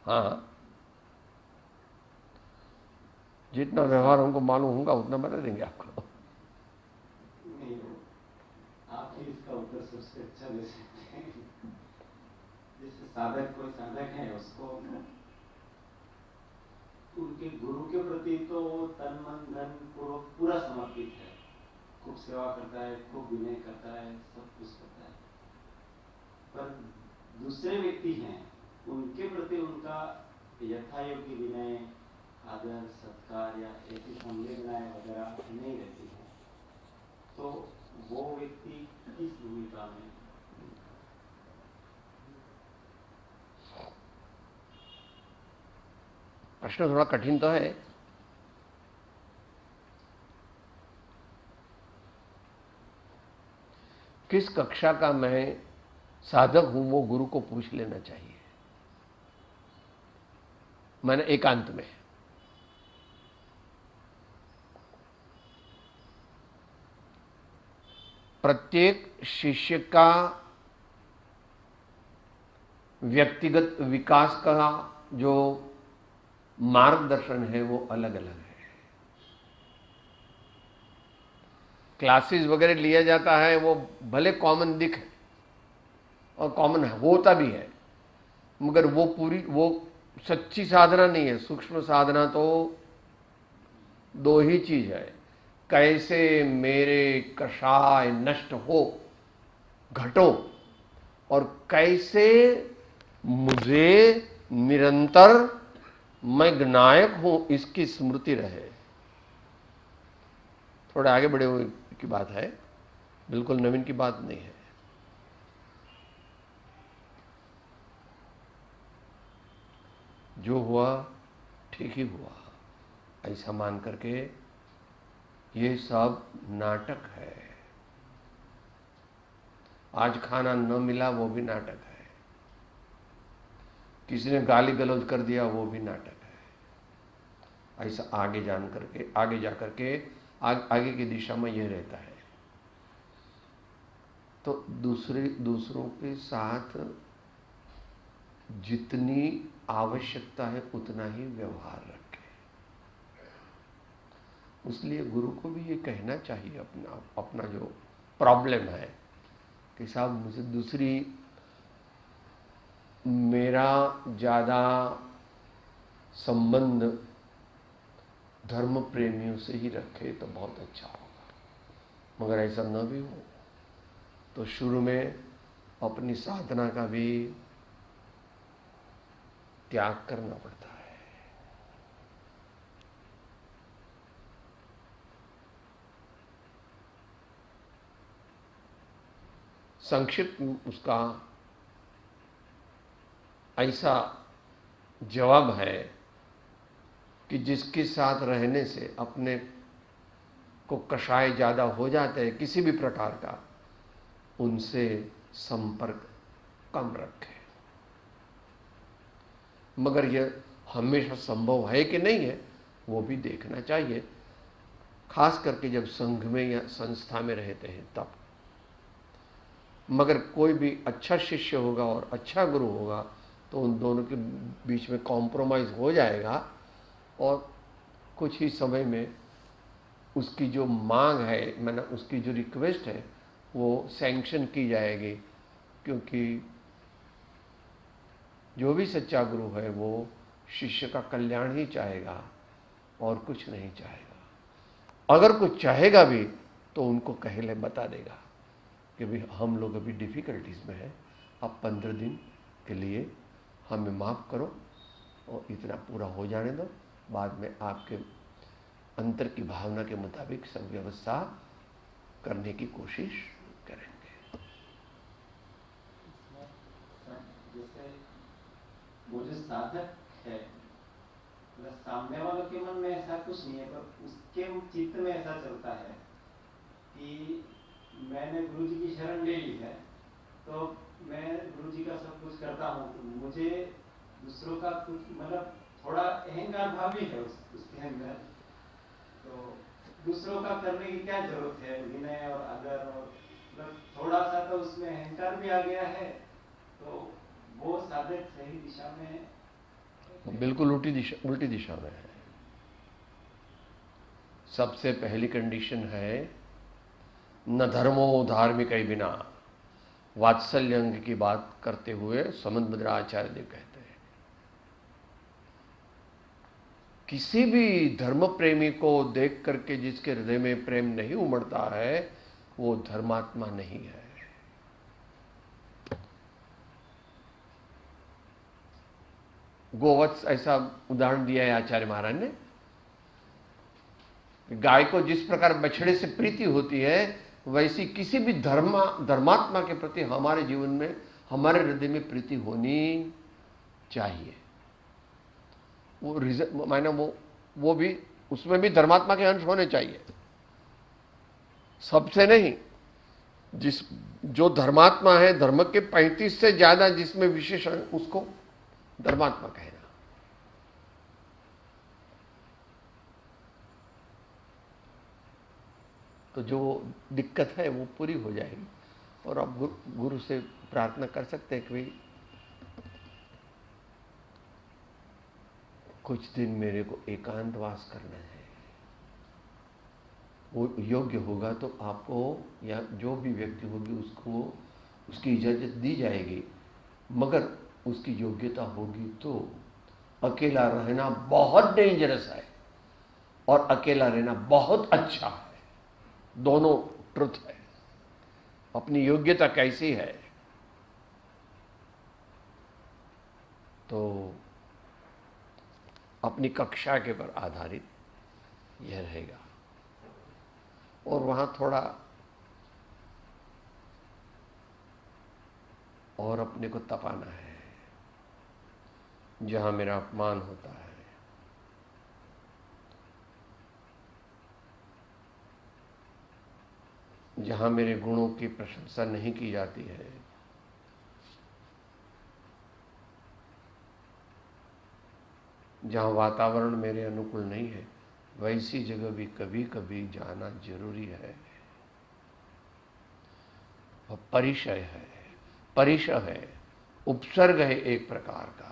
हाँ, जितना व्यवहार हमको मालूम होगा उतना बता देंगे आपको. आप ही इसका उत्तर सबसे अच्छा दे सकते हैं. जैसे साधक, कोई साधक है उसको उनके गुरु के प्रति तो तन मन धन पूरा समर्पित है, खूब सेवा करता है, खूब विनय करता है, सब कुछ करता है. पर दूसरे व्यक्ति हैं उनके प्रति उनका यथायोग्य विनय, आदर, सत्कार या ऐसी संवेदनाएं वगैरह नहीं रहती है, तो वो व्यक्ति किस भूमिका में? प्रश्न थोड़ा कठिन तो है। किस कक्षा का मैं साधक हूं वो गुरु को पूछ लेना चाहिए, मैंने एकांत में। प्रत्येक शिष्य का व्यक्तिगत विकास का जो मार्गदर्शन है वो अलग अलग है। क्लासेस वगैरह लिया जाता है वो भले कॉमन दिखे और कॉमन होता भी है, मगर वो पूरी वो सच्ची साधना नहीं है। सूक्ष्म साधना तो दो ही चीज है, कैसे मेरे कषाय नष्ट हो घटो, और कैसे मुझे निरंतर मैं ज्ञायक हूं इसकी स्मृति रहे। थोड़े आगे बढ़े हुए की बात है, बिल्कुल नवीन की बात नहीं है। जो हुआ ठीक ही हुआ, ऐसा मान करके ये सब नाटक है। आज खाना न मिला वो भी नाटक है, किसी ने गाली गलौज कर दिया वो भी नाटक है। ऐसा आगे जान करके आगे जा करके आगे की दिशा में यह रहता है। तो दूसरों के साथ जितनी आवश्यकता है उतना ही व्यवहार रखें। इसलिए गुरु को भी ये कहना चाहिए अपना जो प्रॉब्लम है कि साहब मुझे दूसरी मेरा ज़्यादा संबंध धर्म प्रेमियों से ही रखे तो बहुत अच्छा होगा, मगर ऐसा न भी हो तो शुरू में अपनी साधना का भी त्याग करना पड़ता है। संक्षिप्त उसका ऐसा जवाब है कि जिसके साथ रहने से अपने को कषाय ज़्यादा हो जाते हैं किसी भी प्रकार का, उनसे संपर्क कम रखें। मगर यह हमेशा संभव है कि नहीं है वो भी देखना चाहिए, खास करके जब संघ में या संस्था में रहते हैं तब। मगर कोई भी अच्छा शिष्य होगा और अच्छा गुरु होगा तो उन दोनों के बीच में कॉम्प्रोमाइज़ हो जाएगा और कुछ ही समय में उसकी जो मांग है, मैंने उसकी जो रिक्वेस्ट है वो सैंक्शन की जाएगी, क्योंकि जो भी सच्चा गुरु है वो शिष्य का कल्याण ही चाहेगा और कुछ नहीं चाहेगा। अगर कुछ चाहेगा भी तो उनको कहले बता देगा कि भाई हम लोग अभी डिफ़िकल्टीज़ में हैं, अब 15 दिन के लिए हमें माफ़ करो और इतना पूरा हो जाने दो, बाद में आपके अंतर की भावना के मुताबिक सब व्यवस्था करने की कोशिश करेंगे। जैसे वो जो साधक है, मतलब सामने वालों के मन में ऐसा कुछ नहीं है, पर उसके चित्त में ऐसा चलता है कि मैंने गुरु जी की शरण ले ली है तो मैं गुरु जी का सब कुछ करता हूँ, तो मुझे दूसरों का कुछ मतलब थोड़ा अहंकार भाव भी है उसके अंदर, तो दूसरों का करने की क्या जरूरत है, विनय और आदर, और मतलब थोड़ा सा तो उसमें अहंकार भी आ गया है, तो वो साधक सही दिशा में बिल्कुल उल्टी दिशा में है। सबसे पहली कंडीशन है न धर्मो धार्मिक ही बिना, वात्सल्य अंग की बात करते हुए समंतभद्र आचार्य देव कहते हैं किसी भी धर्म प्रेमी को देख करके जिसके हृदय में प्रेम नहीं उमड़ता है वो धर्मात्मा नहीं है। गोवत्स ऐसा उदाहरण दिया है आचार्य महाराज ने, गाय को जिस प्रकार बछड़े से प्रीति होती है वैसी किसी भी धर्मात्मा के प्रति हमारे जीवन में, हमारे हृदय में प्रीति होनी चाहिए। वो माने वो भी, उसमें भी धर्मात्मा के अंश होने चाहिए, सबसे नहीं। जो धर्मात्मा है, धर्म के 35 से ज्यादा जिसमें विशेष, उसको धर्मात्मा कहना। तो जो दिक्कत है वो पूरी हो जाएगी। और आप गुरु से प्रार्थना कर सकते हैं कि भाई कुछ दिन मेरे को एकांतवास करना है। वो योग्य होगा तो आपको या जो भी व्यक्ति होगी उसको उसकी इजाजत दी जाएगी, मगर उसकी योग्यता होगी तो। अकेला रहना बहुत डेंजरस है और अकेला रहना बहुत अच्छा है, दोनों ट्रुथ है। अपनी योग्यता कैसी है तो अपनी कक्षा के पर आधारित यह रहेगा। और वहां थोड़ा और अपने को तपाना है। जहां मेरा अपमान होता है, जहां मेरे गुणों की प्रशंसा नहीं की जाती है, जहां वातावरण मेरे अनुकूल नहीं है, वैसी जगह भी कभी कभी जाना जरूरी है। वह परिचय है, परिचय है, उपसर्ग है एक प्रकार का।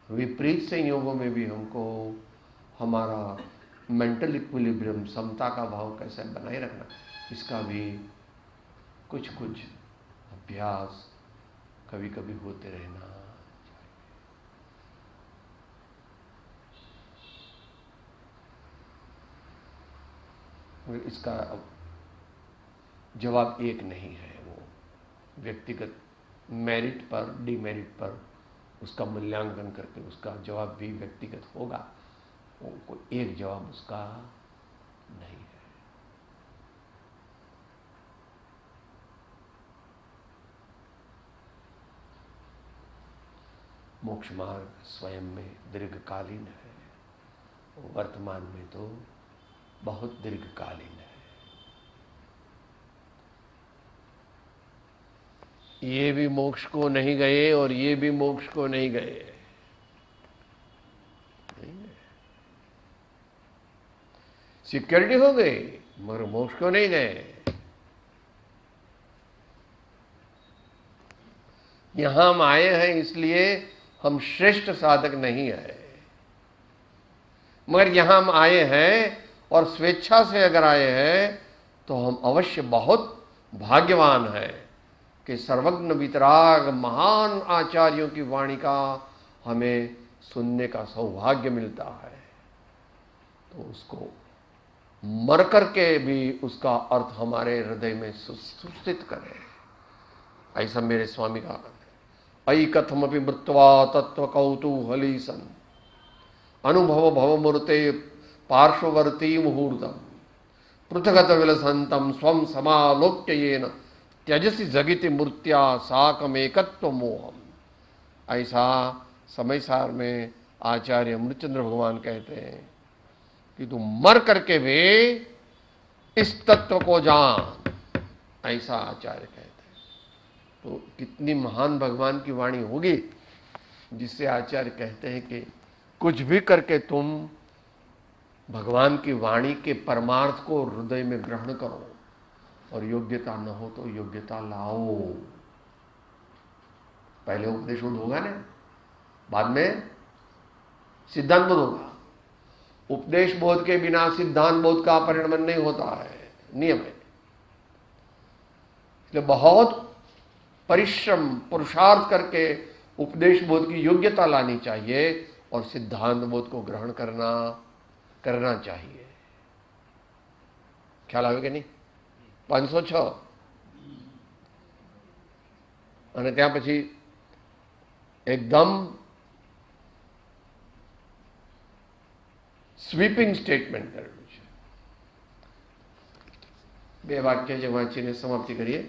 विपरीत संयोगों में भी हमको हमारा मेंटल इक्विलिब्रियम, समता का भाव कैसे बनाए रखना, इसका भी कुछ कुछ अभ्यास कभी कभी होते रहना चाहिए। इसका जवाब एक नहीं है। वो व्यक्तिगत मेरिट पर, डिमेरिट पर उसका मूल्यांकन करके उसका जवाब भी व्यक्तिगत होगा। कोई एक जवाब उसका नहीं है। मोक्ष मार्ग स्वयं में दीर्घकालीन है, वर्तमान में तो बहुत दीर्घकालीन है। ये भी मोक्ष को नहीं गए और ये भी मोक्ष को नहीं गए। सिक्योरिटी हो गई मगर मोक्ष को नहीं गए। यहां हम आए हैं इसलिए हम श्रेष्ठ साधक नहीं है, मगर यहां हम आए हैं और स्वेच्छा से अगर आए हैं तो हम अवश्य बहुत भाग्यवान हैं कि सर्वज्ञ वितराग महान आचार्यों की वाणी का हमें सुनने का सौभाग्य मिलता है। तो उसको मर करके भी उसका अर्थ हमारे हृदय में सुस्थित करें, ऐसा मेरे स्वामी का अयि कथमपि मृत्वा तत्व कौतूहली सन अनुभव भवमूर्ते पार्श्ववर्ती मुहूर्तम पृथगत विलसंतम स्वम समालोक्य येन त्यजसी जगिति मूर्त्या साकमेकत्व मोहम। ऐसा समय सार में आचार्य अमृतचंद्र भगवान कहते हैं कि तू मर करके भी इस तत्व को जान, ऐसा आचार्य कहते हैं। तो कितनी महान भगवान की वाणी होगी जिससे आचार्य कहते हैं कि कुछ भी करके तुम भगवान की वाणी के परमार्थ को हृदय में ग्रहण करो, और योग्यता न हो तो योग्यता लाओ। पहले उपदेश बोध होगा ना, बाद में सिद्धांत बोध होगा। उपदेश बोध के बिना सिद्धांत बोध का परिणमन नहीं होता है, नियम है। इसलिए बहुत परिश्रम पुरुषार्थ करके उपदेश बोध की योग्यता लानी चाहिए और सिद्धांत बोध को ग्रहण करना चाहिए। ख्याल आवे कि नहीं? 506 અને ત્યાં પછી એકદમ સ્વીપિંગ સ્ટેટમેન્ટ કરેલું છે। બે વાક્ય જે વાંચીને સમાપ્તિ કરીએ।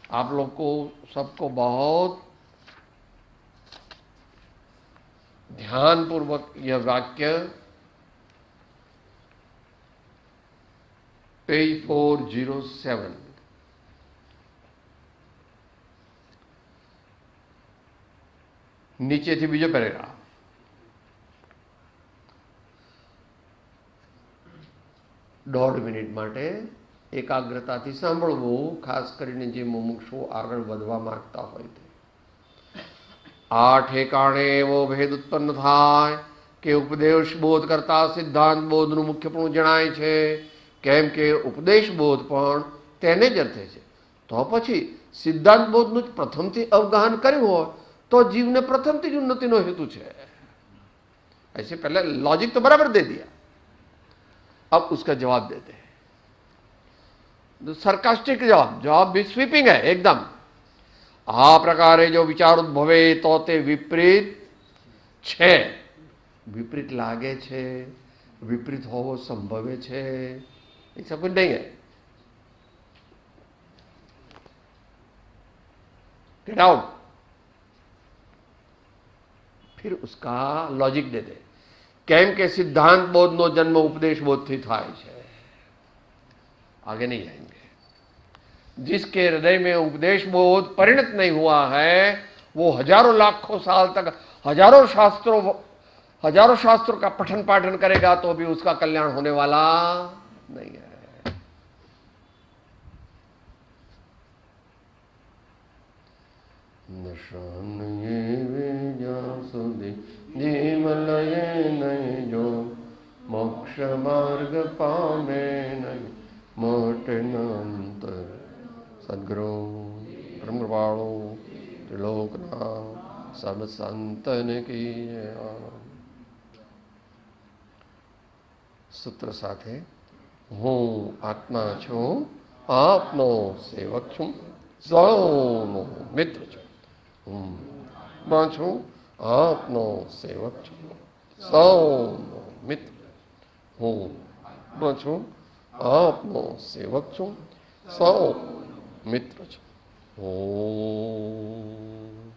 आप लोग को सबको बहुत ध्यानपूर्वक यह वाक्य पेज 407 નીચેથી બીજો પેરેગ્રાફ દોઢ મિનિટ માટે એકાગ્રતાથી સાંભળવું, ખાસ કરીને જે મુમુક્ષુ આગળ વધવા માંગતા હોય તે. આ ઠેકાણે એવો ભેદ ઉત્પન્ન થાય કે ઉપદેશ બોધ કરતા સિદ્ધાંત બોધનું મુખ્યપણું જણાય છે, કેમ કે ઉપદેશ બોધ પણ તેને જ અર્થે છે. તો પછી સિદ્ધાંત બોધનું જ પ્રથમથી અવગાહન કર્યું હોય तो जीव ने प्रथम थी उन्नति नो हेतु है. ऐसे पहले लॉजिक तो बराबर दे दिया, अब उसका जवाब देते हैं. तो सरकास्टिक जवाब भी स्वीपिंग है एकदम. आ प्रकारे जो विचार उद्भवे तो ते विपरीत छे. विपरीत लागे छे, विपरीत होवो संभवे छे, ऐसा कुछ नहीं है. Get out. फिर उसका लॉजिक दे दे. केम के सिद्धांत बोध नो जन्म उपदेश बोध थी थाय छे. आगे नहीं जाएंगे. जिसके हृदय में उपदेश बोध परिणत नहीं हुआ है वो हजारों लाखों साल तक हजारों शास्त्रों का पठन पाठन करेगा तो भी उसका कल्याण होने वाला नहीं है. जीवलये नहीं जो मोक्ष मार्ग पामे नहीं मोटे अंतर. सदगुरु ब्रह्मवाणो त्रिलोकना सब संतन की. सूत्र साथे हूँ आत्मा छू, आपनो सेवक छू, सौनो मित्र छू. हूँ छू, आपनो सेवक छू, सौनो मित्र. हूँ छू, आपनो सेवक छू, सौ मित्र छू. ओम.